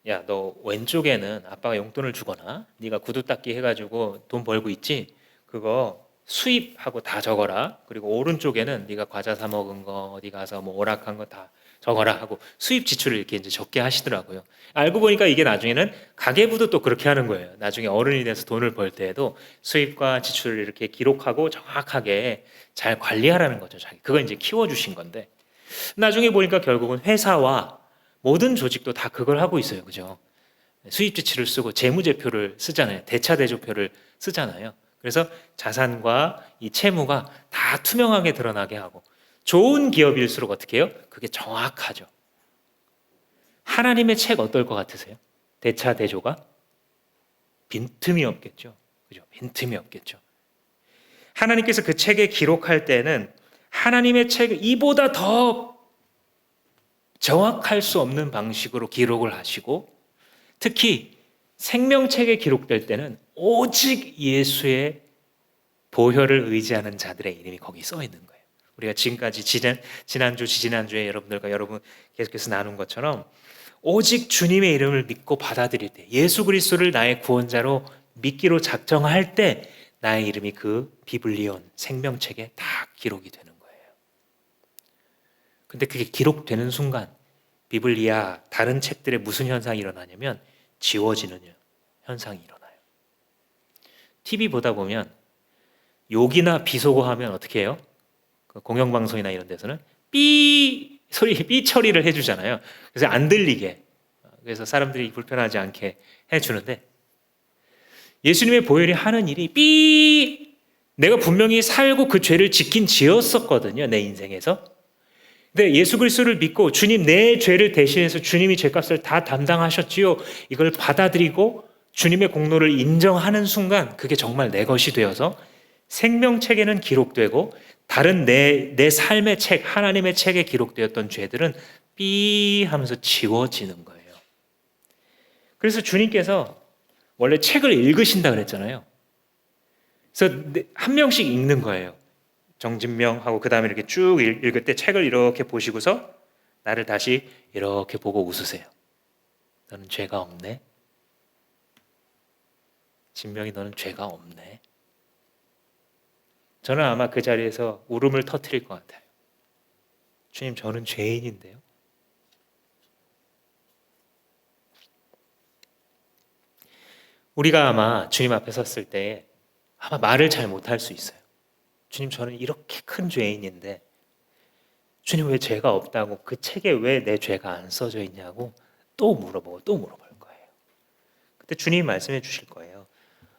야, 너 왼쪽에는 아빠가 용돈을 주거나 네가 구두 닦기 해가지고 돈 벌고 있지? 그거 수입하고 다 적어라. 그리고 오른쪽에는 네가 과자 사 먹은 거 어디 가서 뭐 오락한 거 다 적어라 하고 수입 지출을 이렇게 이제 적게 하시더라고요. 알고 보니까 이게 나중에는 가계부도 또 그렇게 하는 거예요. 나중에 어른이 돼서 돈을 벌 때에도 수입과 지출을 이렇게 기록하고 정확하게 잘 관리하라는 거죠. 자기 그거 이제 키워주신 건데 나중에 보니까 결국은 회사와 모든 조직도 다 그걸 하고 있어요. 그죠? 수입 지출을 쓰고 재무제표를 쓰잖아요. 대차대조표를 쓰잖아요. 그래서 자산과 이 채무가 다 투명하게 드러나게 하고 좋은 기업일수록 어떻게 해요? 그게 정확하죠. 하나님의 책 어떨 것 같으세요? 대차대조가? 빈틈이 없겠죠. 그죠? 빈틈이 없겠죠. 하나님께서 그 책에 기록할 때는 하나님의 책을 이보다 더 정확할 수 없는 방식으로 기록을 하시고 특히 생명책에 기록될 때는 오직 예수의 보혈을 의지하는 자들의 이름이 거기 써 있는 거예요. 우리가 지금까지 지난주, 지지난주에 여러분들과 여러분 계속해서 나눈 것처럼 오직 주님의 이름을 믿고 받아들일 때 예수 그리스도를 나의 구원자로 믿기로 작정할 때 나의 이름이 그 비블리온 생명책에 다 기록이 되는 거예요. 근데 그게 기록되는 순간 비블리아 다른 책들에 무슨 현상이 일어나냐면 지워지는 현상이 일어나요. TV 보다 보면 욕이나 비속어하면 어떻게 해요? 공영방송이나 이런 데서는 삐 소리 삐 처리를 해주잖아요. 그래서 안 들리게, 그래서 사람들이 불편하지 않게 해주는데, 예수님의 보혈이 하는 일이 삐, 내가 분명히 살고 그 죄를 짓긴 지었었거든요, 내 인생에서. 근데 예수 그리스도를 믿고 주님, 내 죄를 대신해서 주님이 죄값을 다 담당하셨지요, 이걸 받아들이고 주님의 공로를 인정하는 순간 그게 정말 내 것이 되어서 생명책에는 기록되고, 다른 내 삶의 책, 하나님의 책에 기록되었던 죄들은 삐 하면서 지워지는 거예요. 그래서 주님께서 원래 책을 읽으신다 그랬잖아요. 그래서 한 명씩 읽는 거예요. 정진명하고 그 다음에 이렇게 쭉 읽을 때 책을 이렇게 보시고서 나를 다시 이렇게 보고 웃으세요. 너는 죄가 없네. 진명이, 너는 죄가 없네. 저는 아마 그 자리에서 울음을 터뜨릴 것 같아요. 주님, 저는 죄인인데요. 우리가 아마 주님 앞에 섰을 때 아마 말을 잘 못할 수 있어요. 주님, 저는 이렇게 큰 죄인인데 주님, 왜 죄가 없다고, 그 책에 왜 내 죄가 안 써져 있냐고 또 물어볼 거예요. 그때 주님이 말씀해 주실 거예요.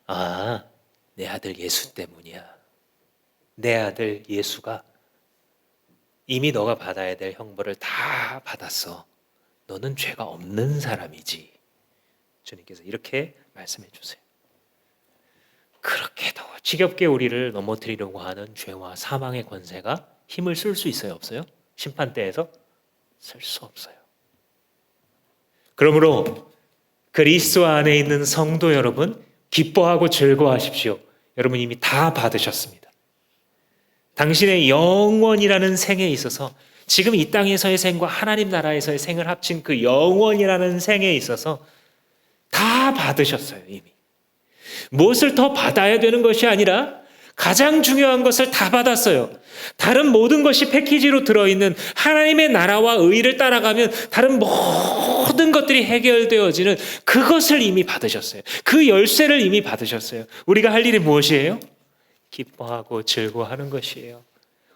아, 내 아들 예수 때문이야. 내 아들 예수가 이미 너가 받아야 될 형벌을 다 받았어. 너는 죄가 없는 사람이지. 주님께서 이렇게 말씀해 주세요. 그렇게도 지겹게 우리를 넘어뜨리려고 하는 죄와 사망의 권세가 힘을 쓸 수 있어요, 없어요? 심판대에서 쓸 수 없어요. 그러므로 그리스도 안에 있는 성도 여러분, 기뻐하고 즐거워하십시오. 여러분 이미 다 받으셨습니다. 당신의 영원이라는 생에 있어서, 지금 이 땅에서의 생과 하나님 나라에서의 생을 합친 그 영원이라는 생에 있어서 다 받으셨어요, 이미. 무엇을 더 받아야 되는 것이 아니라 가장 중요한 것을 다 받았어요. 다른 모든 것이 패키지로 들어있는 하나님의 나라와 의를 따라가면 다른 모든 것들이 해결되어지는 그것을 이미 받으셨어요. 그 열쇠를 이미 받으셨어요. 우리가 할 일이 무엇이에요? 기뻐하고 즐거워하는 것이에요.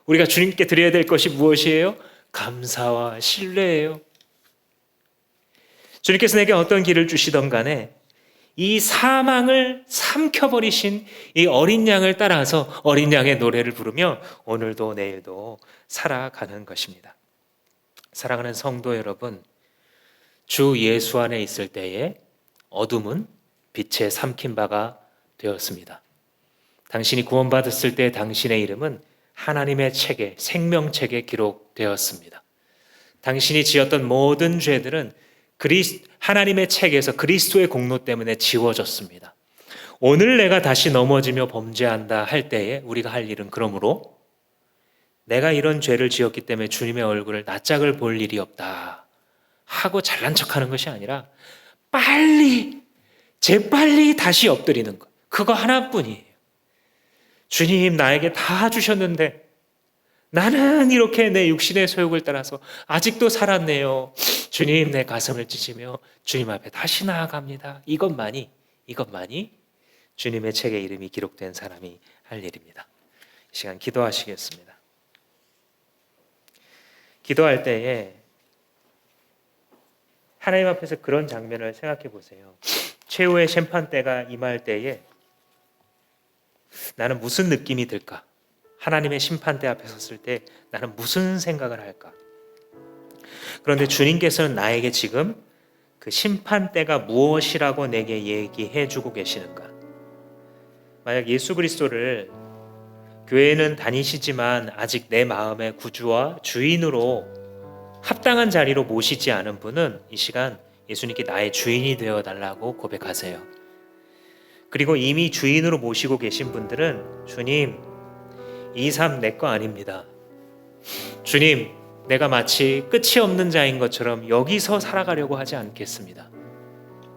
우리가 주님께 드려야 될 것이 무엇이에요? 감사와 신뢰예요. 주님께서 내게 어떤 길을 주시던 간에 이 사망을 삼켜버리신 이 어린 양을 따라서 어린 양의 노래를 부르며 오늘도 내일도 살아가는 것입니다. 사랑하는 성도 여러분, 주 예수 안에 있을 때에 어둠은 빛에 삼킨 바가 되었습니다. 당신이 구원받았을 때 당신의 이름은 하나님의 책에, 생명책에 기록되었습니다. 당신이 지었던 모든 죄들은 하나님의 책에서 그리스도의 공로 때문에 지워졌습니다. 오늘 내가 다시 넘어지며 범죄한다 할 때에 우리가 할 일은, 그러므로 내가 이런 죄를 지었기 때문에 주님의 얼굴을 낯짝을 볼 일이 없다 하고 잘난 척하는 것이 아니라 재빨리 다시 엎드리는 것, 그거 하나뿐이에요. 주님, 나에게 다 주셨는데 나는 이렇게 내 육신의 소욕을 따라서 아직도 살았네요. 주님, 내 가슴을 찢으며 주님 앞에 다시 나아갑니다. 이것만이 주님의 책에 이름이 기록된 사람이 할 일입니다. 이 시간 기도하시겠습니다. 기도할 때에 하나님 앞에서 그런 장면을 생각해 보세요. 최후의 심판대가 임할 때에 나는 무슨 느낌이 들까? 하나님의 심판대 앞에 섰을 때 나는 무슨 생각을 할까? 그런데 주님께서는 나에게 지금 그 심판대가 무엇이라고 내게 얘기해 주고 계시는가? 만약 예수 그리스도를 교회는 다니시지만 아직 내 마음의 구주와 주인으로 합당한 자리로 모시지 않은 분은 이 시간 예수님께 나의 주인이 되어 달라고 고백하세요. 그리고 이미 주인으로 모시고 계신 분들은, 주님, 이 삶 내 거 아닙니다. 주님, 내가 마치 끝이 없는 자인 것처럼 여기서 살아가려고 하지 않겠습니다.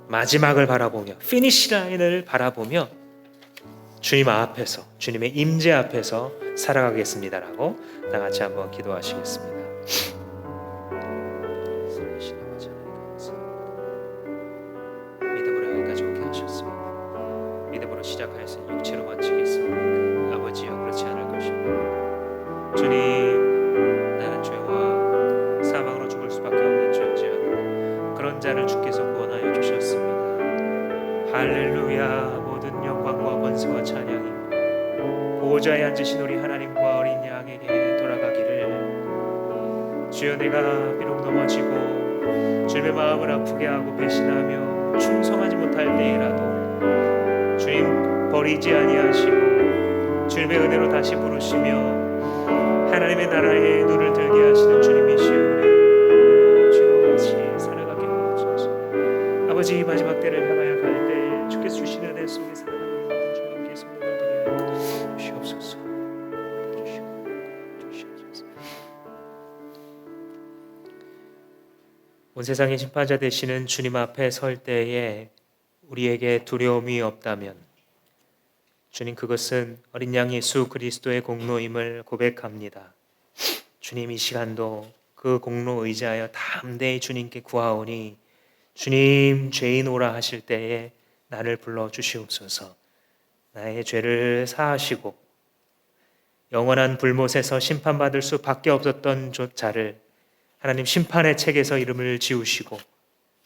마지막을 바라보며, 피니시 라인을 바라보며 주님 앞에서, 주님의 임재 앞에서 살아가겠습니다라고 다 같이 한번 기도하시겠습니다. 믿음으로 여기까지 오게 하셨습니다. 믿음으로 시작하였으니 육체로 마치겠습니다. 아버지여, 그렇지 않을 것입니다. 주님, 나는 죄와 보좌에 앉으신 우리 하나님과 어린 양에게 돌아가기를, 주여 내가 비록 넘어지고 주님의 마음을 아프게 하고 배신하며 충성하지 못할 때에라도 주님 버리지 아니하시고 주님의 은혜로 다시 부르시며 하나님의 나라에 눈을 들게 하시는 주님이시오니 주여 같이 살아가게 하옵소서. 아버지, 마지막 때를 향하여 갈 때 주께서 주시는 은혜 속에 살아가는 모든 주님께 성령을 드리게 하여 주시옵소서. 주시옵소서. 온 세상의 심판자 되시는 주님 앞에 설 때에 우리에게 두려움이 없다면 주님, 그것은 어린 양 예수 그리스도의 공로임을 고백합니다. 주님, 이 시간도 그 공로 의지하여 담대히 주님께 구하오니 주님, 죄인 오라 하실 때에 나를 불러 주시옵소서. 나의 죄를 사하시고 영원한 불못에서 심판받을 수밖에 없었던 자를 하나님 심판의 책에서 이름을 지우시고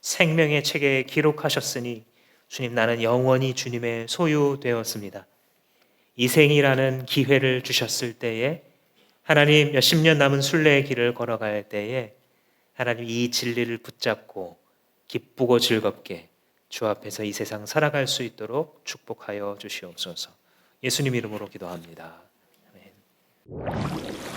생명의 책에 기록하셨으니 주님, 나는 영원히 주님의 소유되었습니다. 이생이라는 기회를 주셨을 때에 하나님, 몇십 년 남은 순례의 길을 걸어갈 때에 하나님, 이 진리를 붙잡고 기쁘고 즐겁게 주 앞에서 이 세상 살아갈 수 있도록 축복하여 주시옵소서. 예수님 이름으로 기도합니다. 아멘.